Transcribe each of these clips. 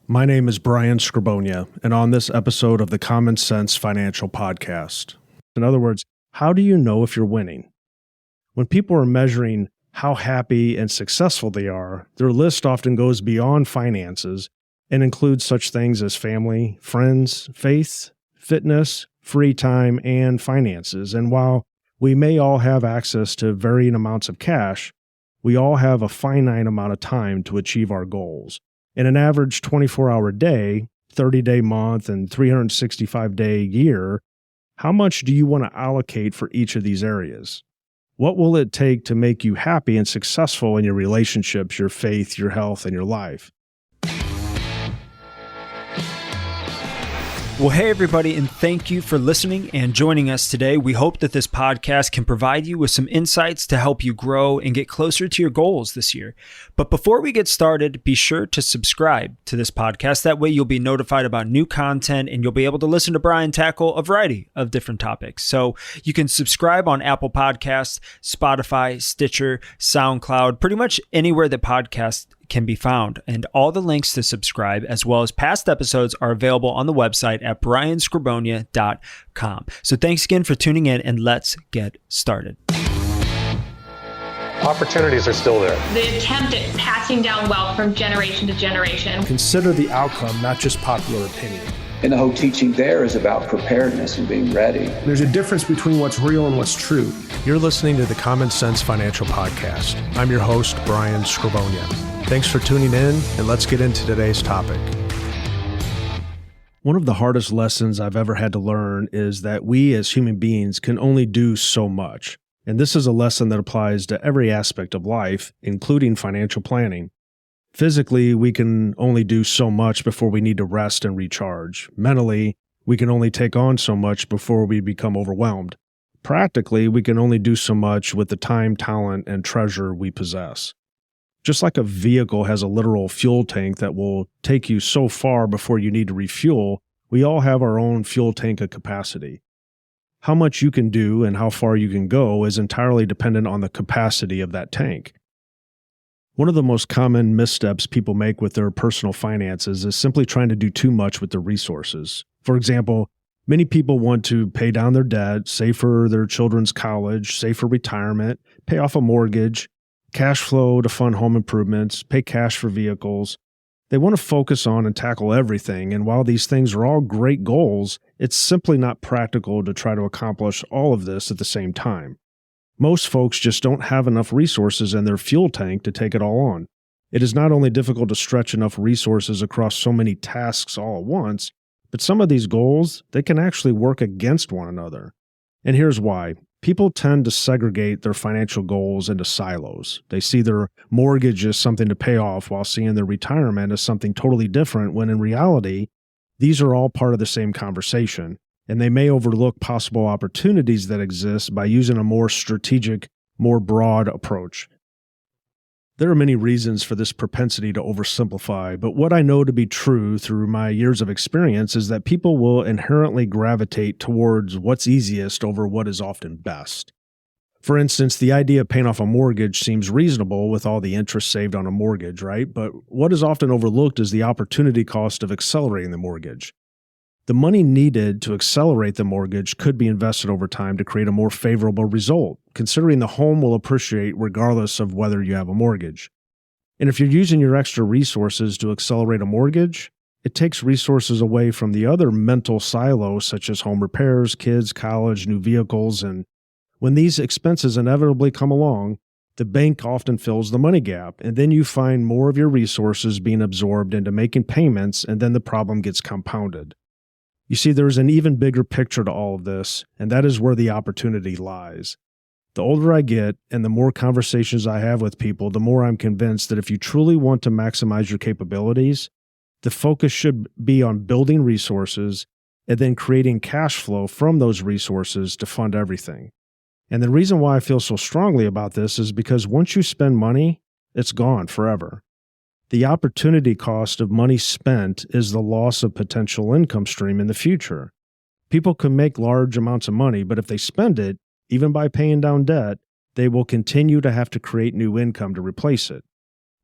My name is Brian Scribonia, and on this episode of the Common Sense Financial Podcast. In other words, how do you know if you're winning? When people are measuring how happy and successful they are, their list often goes beyond finances and includes such things as family, friends, faith, fitness, free time, and finances. And while we may all have access to varying amounts of cash, we all have a finite amount of time to achieve our goals. In an average 24-hour day, 30-day month, and 365-day year, how much do you want to allocate for each of these areas? What will it take to make you happy and successful in your relationships, your faith, your health, and your life? Well, hey, everybody, and thank you for listening and joining us today. We hope that this podcast can provide you with some insights to help you grow and get closer to your goals this year. But before we get started, be sure to subscribe to this podcast. That way you'll be notified about new content and you'll be able to listen to Brian tackle a variety of different topics. So you can subscribe on Apple Podcasts, Spotify, Stitcher, SoundCloud, pretty much anywhere that podcasts can be found. And all the links to subscribe, as well as past episodes, are available on the website at brianscribonia.com. So thanks again for tuning in, and let's get started. Opportunities are still there. The attempt at passing down wealth from generation to generation. Consider the outcome, not just popular opinion. And the whole teaching there is about preparedness and being ready. There's a difference between what's real and what's true. You're listening to the Common Sense Financial Podcast. I'm your host, Brian Scribonia. Thanks for tuning in, and let's get into today's topic. One of the hardest lessons I've ever had to learn is that we as human beings can only do so much. And this is a lesson that applies to every aspect of life, including financial planning. Physically, we can only do so much before we need to rest and recharge. Mentally, we can only take on so much before we become overwhelmed. Practically, we can only do so much with the time, talent, and treasure we possess. Just like a vehicle has a literal fuel tank that will take you so far before you need to refuel, we all have our own fuel tank of capacity. How much you can do and how far you can go is entirely dependent on the capacity of that tank. One of the most common missteps people make with their personal finances is simply trying to do too much with their resources. For example, many people want to pay down their debt, save for their children's college, save for retirement, pay off a mortgage, cash flow to fund home improvements, pay cash for vehicles. They want to focus on and tackle everything, and while these things are all great goals, it's simply not practical to try to accomplish all of this at the same time. Most folks just don't have enough resources in their fuel tank to take it all on. It is not only difficult to stretch enough resources across so many tasks all at once, but some of these goals, they can actually work against one another. And here's why. People tend to segregate their financial goals into silos. They see their mortgage as something to pay off while seeing their retirement as something totally different, when in reality, these are all part of the same conversation, and they may overlook possible opportunities that exist by using a more strategic, more broad approach. There are many reasons for this propensity to oversimplify, but what I know to be true through my years of experience is that people will inherently gravitate towards what's easiest over what is often best. For instance, the idea of paying off a mortgage seems reasonable with all the interest saved on a mortgage, right? But what is often overlooked is the opportunity cost of accelerating the mortgage. The money needed to accelerate the mortgage could be invested over time to create a more favorable result, considering the home will appreciate regardless of whether you have a mortgage. And if you're using your extra resources to accelerate a mortgage, it takes resources away from the other mental silos such as home repairs, kids, college, new vehicles, and when these expenses inevitably come along, the bank often fills the money gap, and then you find more of your resources being absorbed into making payments, and then the problem gets compounded. You see, there's an even bigger picture to all of this, and that is where the opportunity lies. The older I get and the more conversations I have with people, the more I'm convinced that if you truly want to maximize your capabilities, the focus should be on building resources and then creating cash flow from those resources to fund everything. And the reason why I feel so strongly about this is because once you spend money, it's gone forever. The opportunity cost of money spent is the loss of potential income stream in the future. People can make large amounts of money, but if they spend it, even by paying down debt, they will continue to have to create new income to replace it.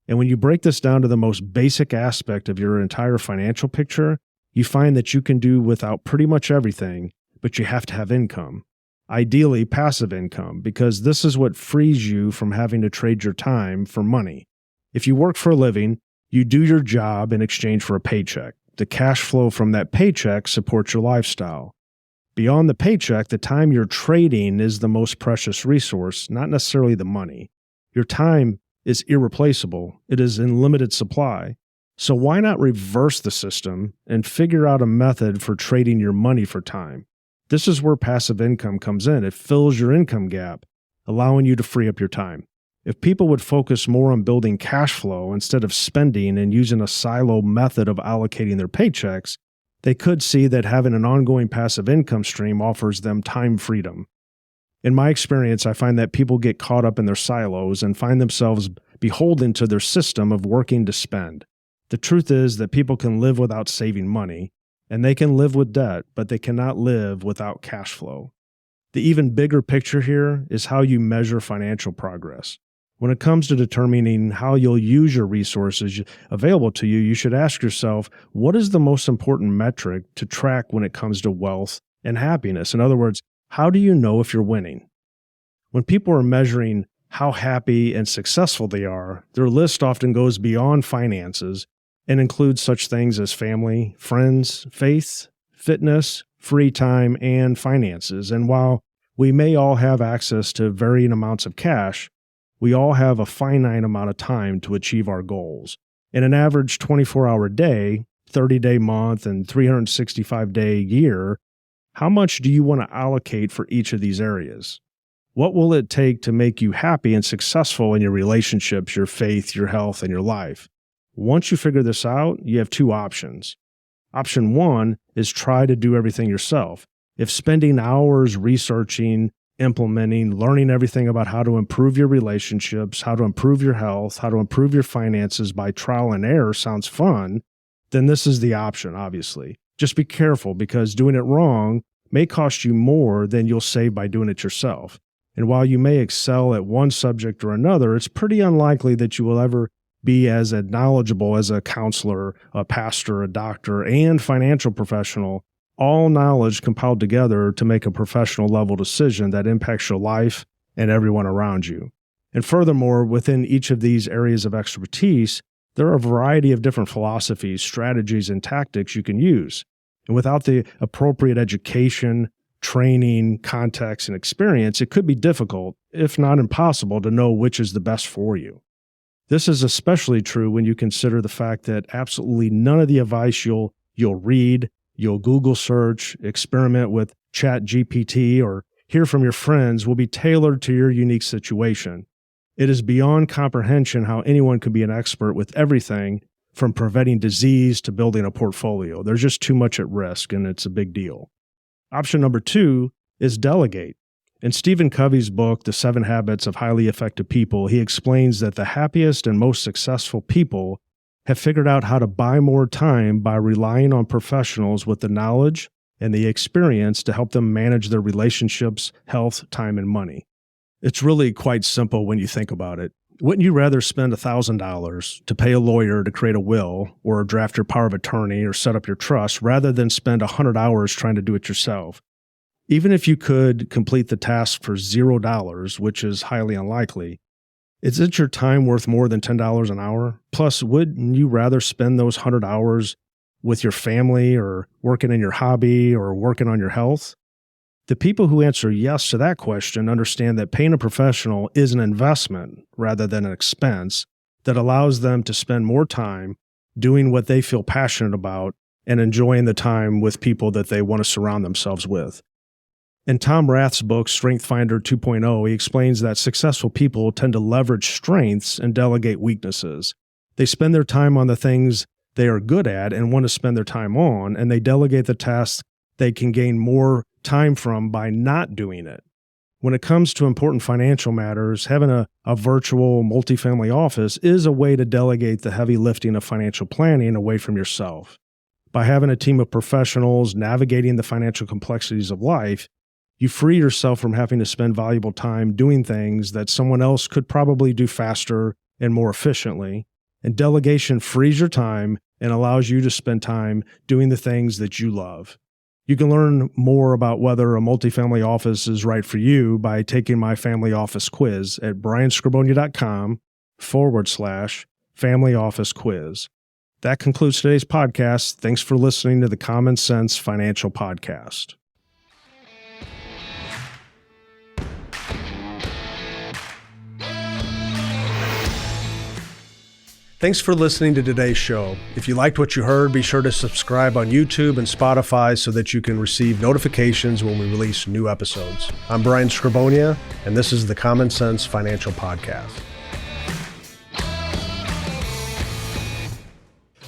And when you break this down to the most basic aspect of your entire financial picture, you find that you can do without pretty much everything, but you have to have income. Ideally, passive income, because this is what frees you from having to trade your time for money. If you work for a living, you do your job in exchange for a paycheck. The cash flow from that paycheck supports your lifestyle. Beyond the paycheck, the time you're trading is the most precious resource, not necessarily the money. Your time is irreplaceable. It is in limited supply. So why not reverse the system and figure out a method for trading your money for time? This is where passive income comes in. It fills your income gap, allowing you to free up your time. If people would focus more on building cash flow instead of spending and using a silo method of allocating their paychecks, they could see that having an ongoing passive income stream offers them time freedom. In my experience, I find that people get caught up in their silos and find themselves beholden to their system of working to spend. The truth is that people can live without saving money, and they can live with debt, but they cannot live without cash flow. The even bigger picture here is how you measure financial progress. When it comes to determining how you'll use your resources available to you, you should ask yourself, what is the most important metric to track when it comes to wealth and happiness? In other words, how do you know if you're winning? When people are measuring how happy and successful they are, their list often goes beyond finances and includes such things as family, friends, faith, fitness, free time, and finances. And while we may all have access to varying amounts of cash, we all have a finite amount of time to achieve our goals. In an average 24-hour day, 30-day month, and 365-day year, how much do you want to allocate for each of these areas? What will it take to make you happy and successful in your relationships, your faith, your health, and your life? Once you figure this out, you have two options. Option one is try to do everything yourself. If spending hours researching, implementing, learning everything about how to improve your relationships, how to improve your health, how to improve your finances by trial and error sounds fun, then this is the option, obviously. Just be careful, because doing it wrong may cost you more than you'll save by doing it yourself. And while you may excel at one subject or another, it's pretty unlikely that you will ever be as knowledgeable as a counselor, a pastor, a doctor, and financial professional, all knowledge compiled together to make a professional level decision that impacts your life and everyone around you. And furthermore, within each of these areas of expertise, there are a variety of different philosophies, strategies, and tactics you can use. And without the appropriate education, training, context, and experience, it could be difficult, if not impossible, to know which is the best for you. This is especially true when you consider the fact that absolutely none of the advice you'll read, you'll Google search, experiment with ChatGPT, or hear from your friends will be tailored to your unique situation. It is beyond comprehension how anyone could be an expert with everything from preventing disease to building a portfolio. There's just too much at risk, and it's a big deal. Option number two is delegate. In Stephen Covey's book, The 7 Habits of Highly Effective People, he explains that the happiest and most successful people have figured out how to buy more time by relying on professionals with the knowledge and the experience to help them manage their relationships, health, time, and money. It's really quite simple when you think about it. Wouldn't you rather spend $1,000 to pay a lawyer to create a will or draft your power of attorney or set up your trust rather than spend 100 hours trying to do it yourself? Even if you could complete the task for $0, which is highly unlikely, isn't your time worth more than $10 an hour? Plus, wouldn't you rather spend those 100 hours with your family or working in your hobby or working on your health? The people who answer yes to that question understand that paying a professional is an investment rather than an expense that allows them to spend more time doing what they feel passionate about and enjoying the time with people that they want to surround themselves with. In Tom Rath's book, Strength Finder 2.0, he explains that successful people tend to leverage strengths and delegate weaknesses. They spend their time on the things they are good at and want to spend their time on, and they delegate the tasks they can gain more time from by not doing it. When it comes to important financial matters, having a virtual multifamily office is a way to delegate the heavy lifting of financial planning away from yourself. By having a team of professionals navigating the financial complexities of life, you free yourself from having to spend valuable time doing things that someone else could probably do faster and more efficiently, And delegation frees your time and allows you to spend time doing the things that you love. You can learn more about whether a multifamily office is right for you by taking my family office quiz at brianscribonia.com/family office quiz. That concludes today's podcast. Thanks for listening to the Common Sense Financial Podcast. Thanks for listening to today's show. If you liked what you heard, be sure to subscribe on YouTube and Spotify so that you can receive notifications when we release new episodes. I'm Brian Scribonia, and this is the Common Sense Financial Podcast.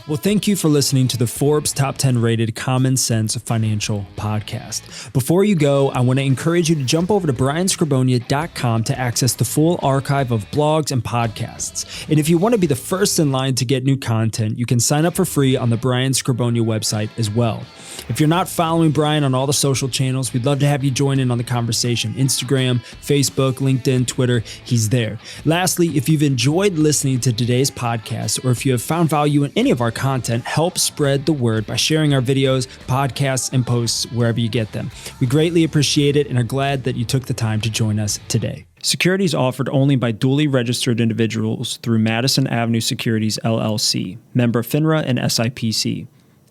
Well, thank you for listening to the Forbes Top 10 rated Common Sense Financial Podcast. Before you go, I want to encourage you to jump over to brianscribonia.com to access the full archive of blogs and podcasts. And if you want to be the first in line to get new content, you can sign up for free on the Brian Scribonia website as well. If you're not following Brian on all the social channels, we'd love to have you join in on the conversation. Instagram, Facebook, LinkedIn, Twitter, he's there. Lastly, if you've enjoyed listening to today's podcast, or if you have found value in any of our content, help spread the word by sharing our videos, podcasts, and posts wherever you get them. We greatly appreciate it and are glad that you took the time to join us today. Securities offered only by duly registered individuals through Madison Avenue Securities, LLC, member FINRA and SIPC.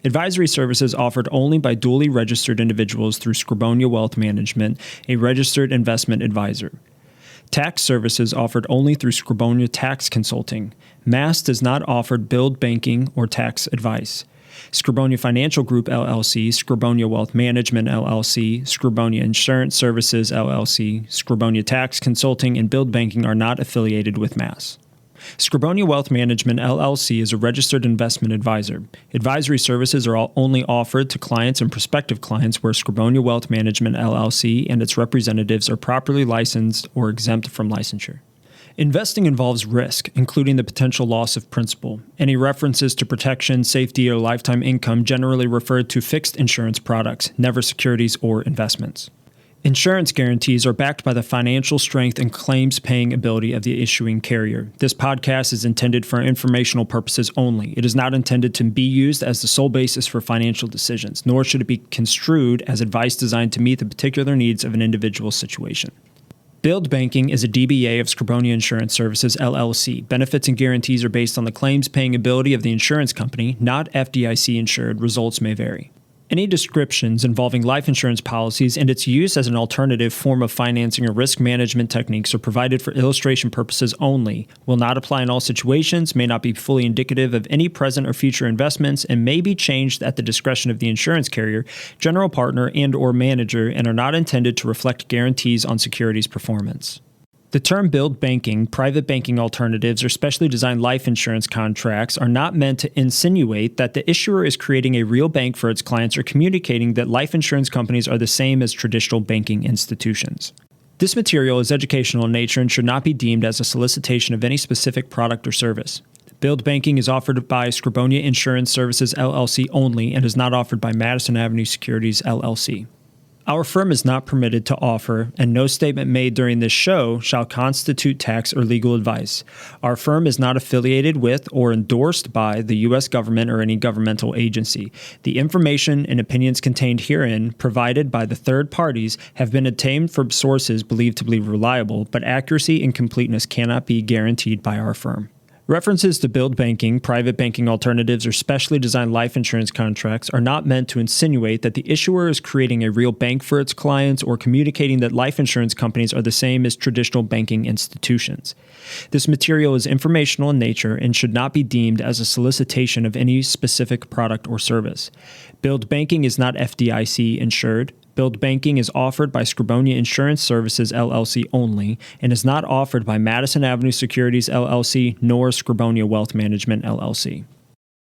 Advisory services offered only by duly registered individuals through Scribonia Wealth Management, a registered investment advisor. Tax services offered only through Scribonia Tax Consulting. Mass does not offer billed banking or tax advice. Scribonia Financial Group, LLC, Scribonia Wealth Management, LLC, Scribonia Insurance Services, LLC, Scribonia Tax Consulting, and billed banking are not affiliated with Mass. Scribonia Wealth Management, LLC is a registered investment advisor. Advisory services are only offered to clients and prospective clients where Scribonia Wealth Management, LLC and its representatives are properly licensed or exempt from licensure. Investing involves risk, including the potential loss of principal. Any references to protection, safety, or lifetime income generally refer to fixed insurance products, never securities or investments. Insurance guarantees are backed by the financial strength and claims-paying ability of the issuing carrier. This podcast is intended for informational purposes only. It is not intended to be used as the sole basis for financial decisions, nor should it be construed as advice designed to meet the particular needs of an individual situation. Billed banking is a DBA of Scribonia Insurance Services, LLC. Benefits and guarantees are based on the claims-paying ability of the insurance company, not FDIC-insured. Results may vary. Any descriptions involving life insurance policies and its use as an alternative form of financing or risk management techniques are provided for illustration purposes only, will not apply in all situations, may not be fully indicative of any present or future investments, and may be changed at the discretion of the insurance carrier, general partner, and/or manager, and are not intended to reflect guarantees on securities performance. The term billed banking, private banking alternatives, or specially designed life insurance contracts are not meant to insinuate that the issuer is creating a real bank for its clients or communicating that life insurance companies are the same as traditional banking institutions. This material is educational in nature and should not be deemed as a solicitation of any specific product or service. Billed banking is offered by Scribonia Insurance Services, LLC only and is not offered by Madison Avenue Securities, LLC. Our firm is not permitted to offer, and no statement made during this show shall constitute tax or legal advice. Our firm is not affiliated with or endorsed by the U.S. government or any governmental agency. The information and opinions contained herein, provided by the third parties, have been obtained from sources believed to be reliable, but accuracy and completeness cannot be guaranteed by our firm. References to billed banking, private banking alternatives, or specially designed life insurance contracts are not meant to insinuate that the issuer is creating a real bank for its clients or communicating that life insurance companies are the same as traditional banking institutions. This material is informational in nature and should not be deemed as a solicitation of any specific product or service. Billed banking is not FDIC insured. Billed banking is offered by Scribonia Insurance Services, LLC only, and is not offered by Madison Avenue Securities, LLC, nor Scribonia Wealth Management, LLC.